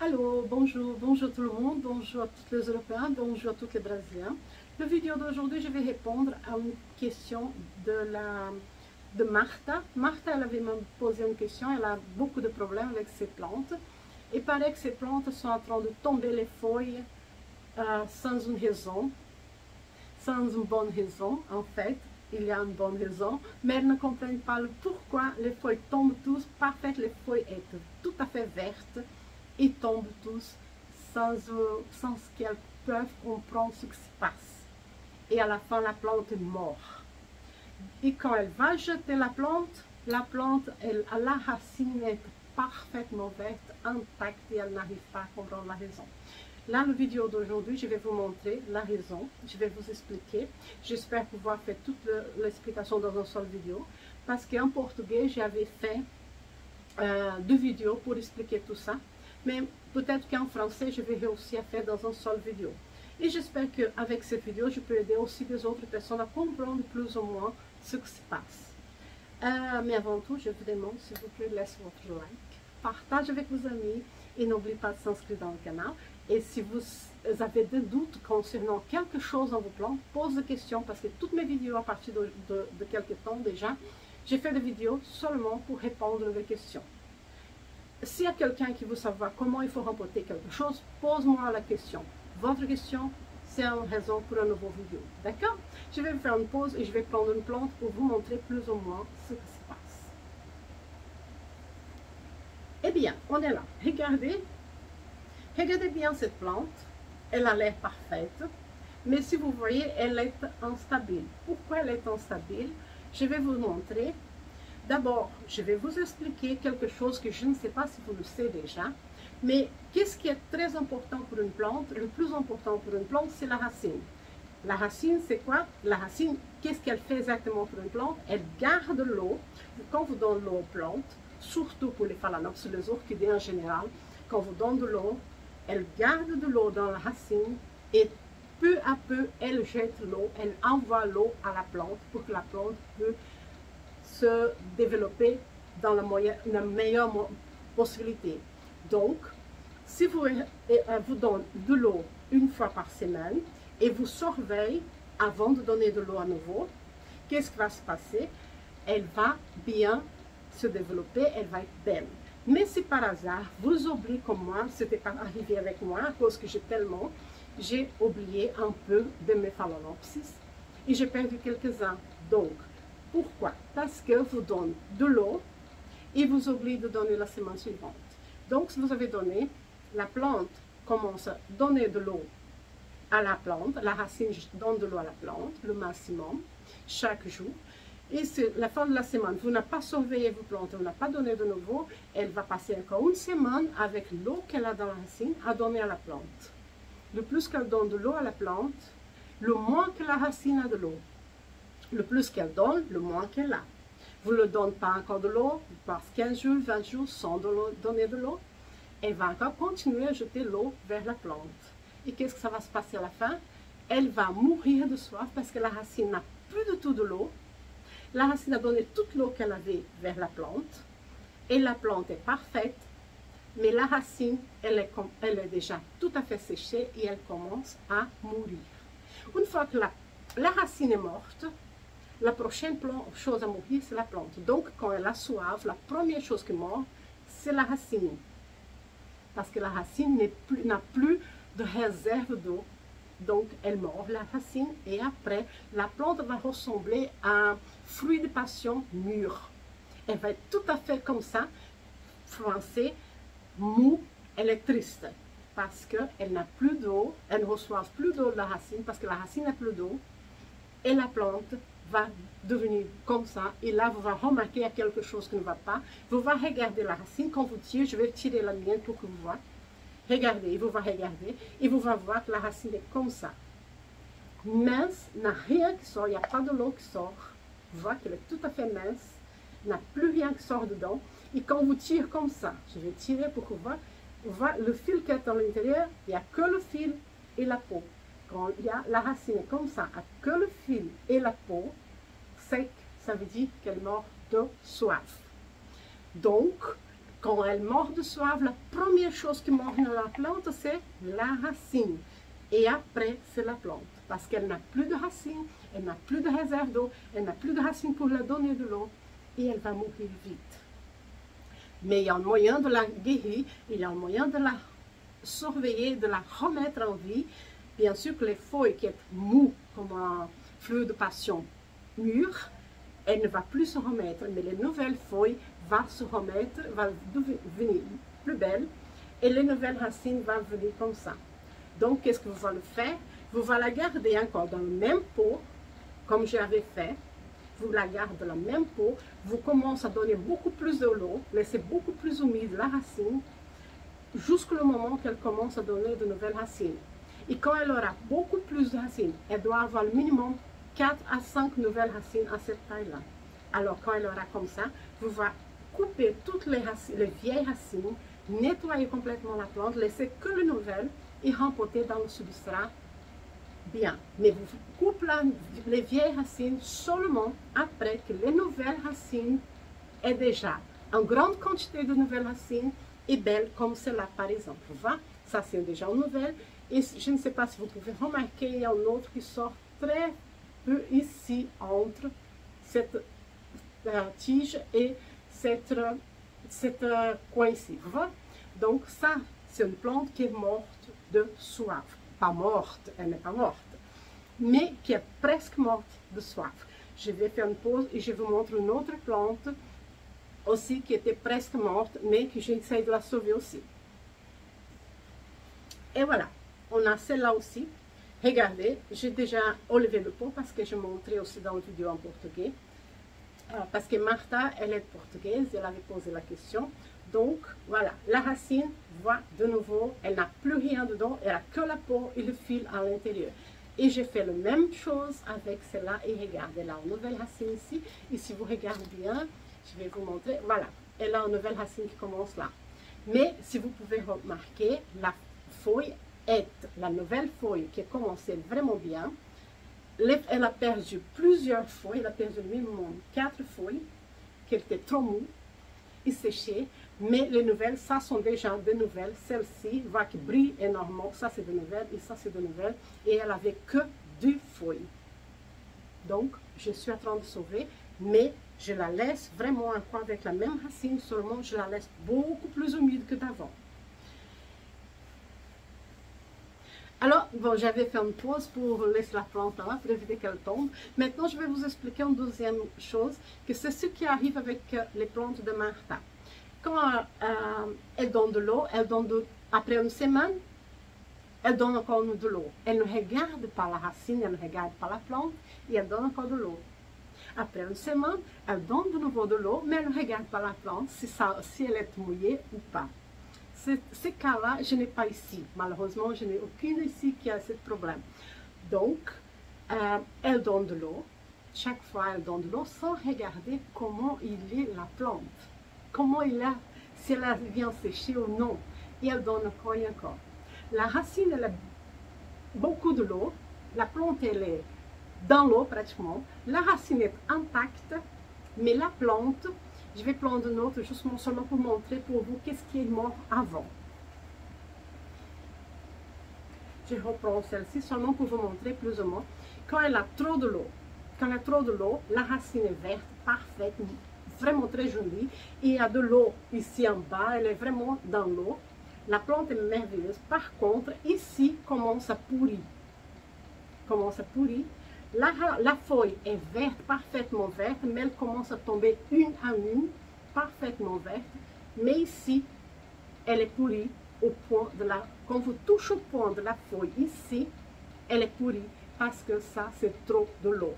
Allô, bonjour, bonjour tout le monde, bonjour à tous les Européens, bonjour à tous les Brésiliens. La vidéo d'aujourd'hui, je vais répondre à une question de Martha. Martha, elle avait me posé une question, elle a beaucoup de problèmes avec ses plantes. Il paraît que ses plantes sont en train de tomber les feuilles sans une raison, sans une bonne raison en fait. Il y a une bonne raison, mais elles ne comprennent pas le pourquoi les feuilles tombent tous. Parfait, les feuilles sont tout à fait vertes. Ils tombent tous sans qu'elles peuvent comprendre ce qui se passe. Et à la fin, la plante est morte. Et quand elle va jeter la plante, elle a la racine est parfaitement verte, intacte, et elle n'arrive pas à comprendre la raison. Là, la vidéo d'aujourd'hui, je vais vous montrer la raison, je vais vous expliquer. J'espère pouvoir faire toute l'explication dans une seule vidéo, parce qu'en portugais, j'avais fait 2 vidéos pour expliquer tout ça. Mais peut-être qu'en français, je vais réussir à faire dans une seule vidéo. Et j'espère qu'avec cette vidéo, je peux aider aussi les autres personnes à comprendre plus ou moins ce qui se passe. Mais avant tout, je vous demande, s'il vous plaît, laissez votre like, partage avec vos amis et n'oubliez pas de s'inscrire dans le canal. Et si vous avez des doutes concernant quelque chose dans vos plans, posez des questions parce que toutes mes vidéos à partir de quelques temps déjà, j'ai fait des vidéos seulement pour répondre aux questions. S'il y a quelqu'un qui veut savoir comment il faut remporter quelque chose, pose-moi la question. Votre question, c'est une raison pour une nouvelle vidéo. D'accord? Je vais faire une pause et je vais prendre une plante pour vous montrer plus ou moins ce qui se passe. Eh bien, on est là. Regardez. Regardez bien cette plante. Elle a l'air parfaite. Mais si vous voyez, elle est instable. Pourquoi elle est instable? Je vais vous montrer. D'abord, je vais vous expliquer quelque chose que je ne sais pas si vous le savez déjà, mais qu'est-ce qui est très important pour une plante? Le plus important pour une plante, c'est la racine. La racine, c'est quoi? La racine, qu'est-ce qu'elle fait exactement pour une plante? Elle garde l'eau. Quand vous donnez l'eau aux plantes, surtout pour les phalaenopsis, les orchidées en général, quand vous donnez de l'eau, elle garde de l'eau dans la racine et peu à peu, elle jette l'eau, elle envoie l'eau à la plante pour que la plante peut se développer dans la meilleure possibilité. Donc, si vous donnez de l'eau une fois par semaine et vous surveillez avant de donner de l'eau à nouveau, qu'est-ce qui va se passer? Elle va bien se développer, elle va être belle. Mais si par hasard, vous oubliez comme moi, c'était pas arrivé avec moi à cause que j'ai oublié un peu de mes phalaenopsis et j'ai perdu quelques-uns. Donc, pourquoi? Parce que vous donnez de l'eau et vous oubliez de donner la semaine suivante. Donc, si vous avez donné, la plante commence à donner de l'eau à la plante, la racine donne de l'eau à la plante, le maximum, chaque jour. Et c'est la fin de la semaine, vous n'avez pas surveillé vos plantes, vous n'avez pas donné de nouveau, elle va passer encore une semaine avec l'eau qu'elle a dans la racine à donner à la plante. Le plus qu'elle donne de l'eau à la plante, le moins que la racine a de l'eau. Le plus qu'elle donne, le moins qu'elle a. Vous ne donnez pas encore de l'eau, vous passez 15 jours, 20 jours sans donner de l'eau. Elle va encore continuer à jeter l'eau vers la plante. Et qu'est-ce que ça va se passer à la fin? Elle va mourir de soif parce que la racine n'a plus du tout de l'eau. La racine a donné toute l'eau qu'elle avait vers la plante. Et la plante est parfaite. Mais la racine, elle est déjà tout à fait séchée et elle commence à mourir. Une fois que la racine est morte, la prochaine chose à mourir, c'est la plante. Donc, quand elle a soif, la première chose qui meurt, c'est la racine. Parce que la racine n'a plus de réserve d'eau. Donc, elle meurt, la racine, et après, la plante va ressembler à un fruit de passion mûr. Elle va être tout à fait comme ça, français, mou, elle est triste. Parce qu'elle n'a plus d'eau, elle ne reçoit plus d'eau de la racine, parce que la racine n'a plus d'eau, et la plante va devenir comme ça, et là vous allez remarquer qu'il y a quelque chose qui ne va pas. Vous allez regarder la racine, quand vous tirez, je vais tirer la mienne pour que vous voyez. Regardez, vous allez regarder, et vous allez voir que la racine est comme ça. Mince, n'a rien qui sort, il n'y a pas de l'eau qui sort. Vous voyez qu'elle est tout à fait mince, n'a plus rien qui sort dedans. Et quand vous tirez comme ça, je vais tirer pour que vous voyez le fil qui est à l'intérieur, il n'y a que le fil et la peau. Quand la racine est comme ça, à que le fil et la peau sec, ça veut dire qu'elle meurt de soif. Donc, Quand elle mord de soif, la première chose qui mord dans la plante, c'est la racine. Et après, c'est la plante. Parce qu'elle n'a plus de racines, elle n'a plus de réserve d'eau, elle n'a plus de racines pour la donner de l'eau. Et elle va mourir vite. Mais il y a un moyen de la guérir, il y a un moyen de la surveiller, de la remettre en vie. Bien sûr que les feuilles qui sont moues, comme un fleur de passion mûr, elle ne va plus se remettre, mais les nouvelles feuilles vont se remettre, vont devenir plus belles, et les nouvelles racines vont venir comme ça. Donc, qu'est-ce que vous allez faire? Vous allez la garder encore dans le même pot, comme j'avais fait. Vous la gardez dans le même pot, vous commencez à donner beaucoup plus de l'eau, laissez beaucoup plus humide la racine, jusqu'au moment qu'elle commence à donner de nouvelles racines. Et quand elle aura beaucoup plus de racines, elle doit avoir le minimum 4 à 5 nouvelles racines à cette taille-là. Alors, quand elle aura comme ça, vous allez couper toutes les vieilles racines, nettoyer complètement la plante, laisser que les nouvelles et rempoter dans le substrat bien. Mais vous coupez les vieilles racines seulement après que les nouvelles racines aient déjà une grande quantité de nouvelles racines et belles comme celle-là par exemple. Ça c'est déjà une nouvelle. Et je ne sais pas si vous pouvez remarquer, il y a un autre qui sort très peu ici entre cette tige et cette coin ici. Donc ça, c'est une plante qui est morte de soif. Pas morte, elle n'est pas morte, mais qui est presque morte de soif. Je vais faire une pause et je vous montre une autre plante aussi qui était presque morte, mais que j'essaie de la sauver aussi. Et voilà, on a celle-là aussi. Regardez, j'ai déjà enlevé le pot parce que je montrais aussi dans la vidéo en portugais. Parce que Martha, elle est portugaise, elle avait posé la question. Donc, voilà, la racine voit de nouveau, elle n'a plus rien dedans, elle n'a que la peau et le fil à l'intérieur. Et j'ai fait la même chose avec celle-là. Et regardez, elle a une nouvelle racine ici. Et si vous regardez bien, je vais vous montrer. Voilà, elle a une nouvelle racine qui commence là. Mais si vous pouvez remarquer, la feuille est la nouvelle feuille qui a commencé vraiment bien. Elle a perdu plusieurs feuilles, elle a perdu minimum 4 feuilles, qui étaient trop moues et séchées. Mais les nouvelles, ça sont déjà des nouvelles. Celle-ci, voit qui brille énormément. Ça, c'est des nouvelles et ça, c'est des nouvelles. Et elle avait que 2 feuilles. Donc, je suis en train de sauver, mais je la laisse vraiment encore avec la même racine, seulement je la laisse beaucoup plus humide que d'avant. Alors, bon, j'avais fait une pause pour laisser la plante là, pour éviter qu'elle tombe. Maintenant, je vais vous expliquer une deuxième chose, que c'est ce qui arrive avec les plantes de Martha. Quand elle donne de l'eau, après une semaine, elle donne encore de l'eau. Elle ne regarde pas la racine, elle ne regarde pas la plante, et elle donne encore de l'eau. Après une semaine, elle donne de nouveau de l'eau, mais elle ne regarde pas la plante, si elle est mouillée ou pas. Ces cas-là, je n'ai pas ici. Malheureusement, je n'ai aucune ici qui a ce problème. Donc, elle donne de l'eau. Chaque fois, elle donne de l'eau sans regarder comment il est la plante. Comment il a, si elle vient sécher ou non. Et elle donne encore et encore. La racine, elle a beaucoup de l'eau. La plante, elle est dans l'eau pratiquement. La racine est intacte, mais la plante, je vais prendre une autre justement seulement pour montrer pour vous qu'est-ce qui est mort avant. Je reprends celle-ci seulement pour vous montrer plus ou moins. Quand elle a trop de l'eau, la racine est verte, parfaite, vraiment très jolie. Et il y a de l'eau ici en bas, elle est vraiment dans l'eau. La plante est merveilleuse. Par contre, ici, commence à pourrir. La feuille est verte, parfaitement verte, mais elle commence à tomber une à une, parfaitement verte. Mais ici, elle est pourrie au point de la... Quand vous touchez au point de la feuille ici, elle est pourrie parce que ça, c'est trop de l'eau.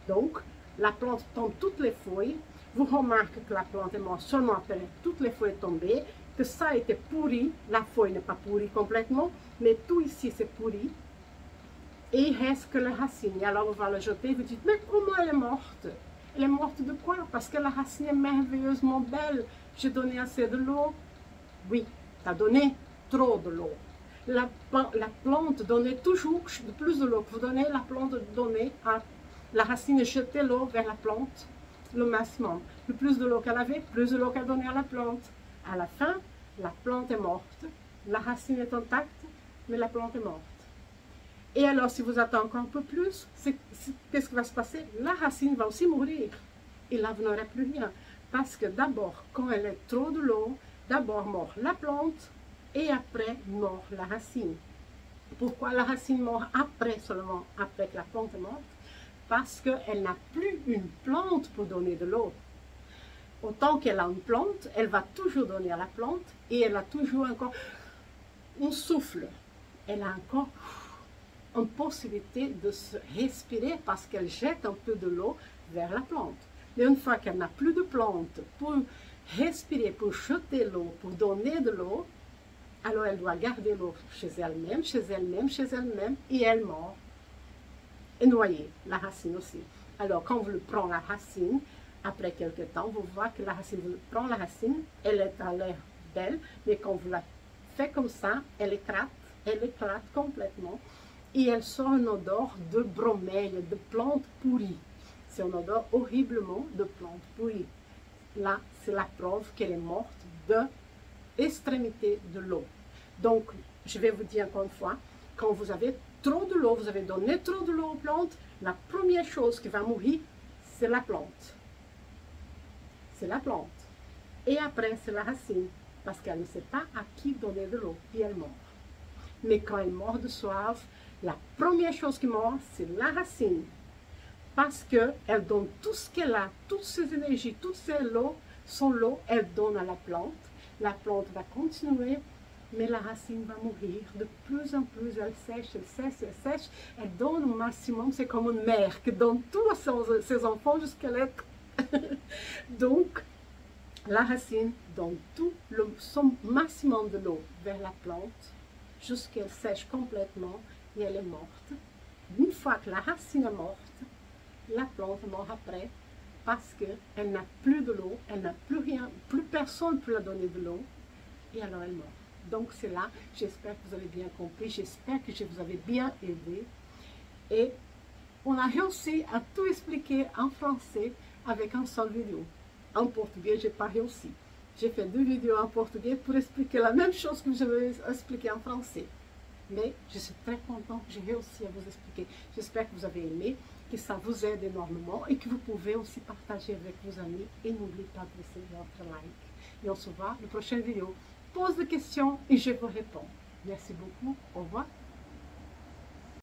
Donc, la plante tombe toutes les feuilles. Vous remarquez que la plante est morte seulement après toutes les feuilles tombées, que ça a été pourri. La feuille n'est pas pourrie complètement, mais tout ici, c'est pourri. Et il reste que la racine. Et alors, on va la jeter et vous dites, mais comment elle est morte? Elle est morte de quoi? Parce que la racine est merveilleusement belle. J'ai donné assez de l'eau. Oui, tu as donné trop de l'eau. La plante donnait toujours plus de l'eau. Vous donnez, la plante donnait à la racine, jeter l'eau vers la plante. le maximum. Le plus de l'eau qu'elle avait, plus de l'eau qu'elle donnait à la plante. À la fin, la plante est morte, la racine est intacte, mais la plante est morte. Et alors, si vous attendez encore un peu plus, qu'est-ce qui va se passer? La racine va aussi mourir. Et là, vous n'aurez plus rien. Parce que d'abord, quand elle est trop de l'eau, d'abord mord la plante et après mord la racine. Pourquoi la racine mord après, seulement après que la plante est morte? Parce qu'elle n'a plus une plante pour donner de l'eau. Autant qu'elle a une plante, elle va toujours donner à la plante et elle a toujours encore un souffle. Elle a encore une possibilité de se respirer parce qu'elle jette un peu de l'eau vers la plante. Mais une fois qu'elle n'a plus de plante pour respirer, pour jeter l'eau, pour donner de l'eau, alors elle doit garder l'eau chez elle-même, chez elle-même, chez elle-même, et elle mord. Et noyer, la racine aussi. Alors quand vous prenez la racine, après quelques temps, vous voyez que la racine, vous prenez la racine, elle est à l'air belle, mais quand vous la faites comme ça, elle éclate complètement, et elle sort une odeur de bromeille, de plantes pourries. C'est une odeur horriblement de plantes pourries. Là, c'est la preuve qu'elle est morte de l'extrémité de l'eau. Donc, je vais vous dire encore une fois, quand vous avez trop de l'eau, vous avez donné trop de l'eau aux plantes, la première chose qui va mourir, c'est la plante. C'est la plante. Et après, c'est la racine, parce qu'elle ne sait pas à qui donner de l'eau, et elle mord. Mais quand elle mord de soif, la première chose qui mord, c'est la racine. Parce qu'elle donne tout ce qu'elle a, toutes ses énergies, toute son lot, elle donne à la plante. La plante va continuer, mais la racine va mourir. De plus en plus, elle sèche, elle sèche, elle sèche. Elle donne au maximum, c'est comme une mère qui donne tout à ses enfants jusqu'à l'être. Donc, la racine donne tout son maximum de l'eau vers la plante jusqu'à qu'elle sèche complètement et elle est morte. Une fois que la racine est morte, la plante mort après parce qu'elle n'a plus de l'eau, elle n'a plus rien, plus personne pour la donner de l'eau et alors elle meurt. Donc c'est là, j'espère que vous avez bien compris, j'espère que je vous avais bien aidé et on a réussi à tout expliquer en français avec un seul vidéo. En portugais, je n'ai pas réussi. J'ai fait 2 vidéos en portugais pour expliquer la même chose que je vais expliquer en français. Mais je suis très contente que j'ai réussi à vous expliquer. J'espère que vous avez aimé, que ça vous aide énormément et que vous pouvez aussi partager avec vos amis. Et n'oubliez pas de laisser votre like. Et on se voit dans la prochaine vidéo. Pose des questions et je vous réponds. Merci beaucoup. Au revoir.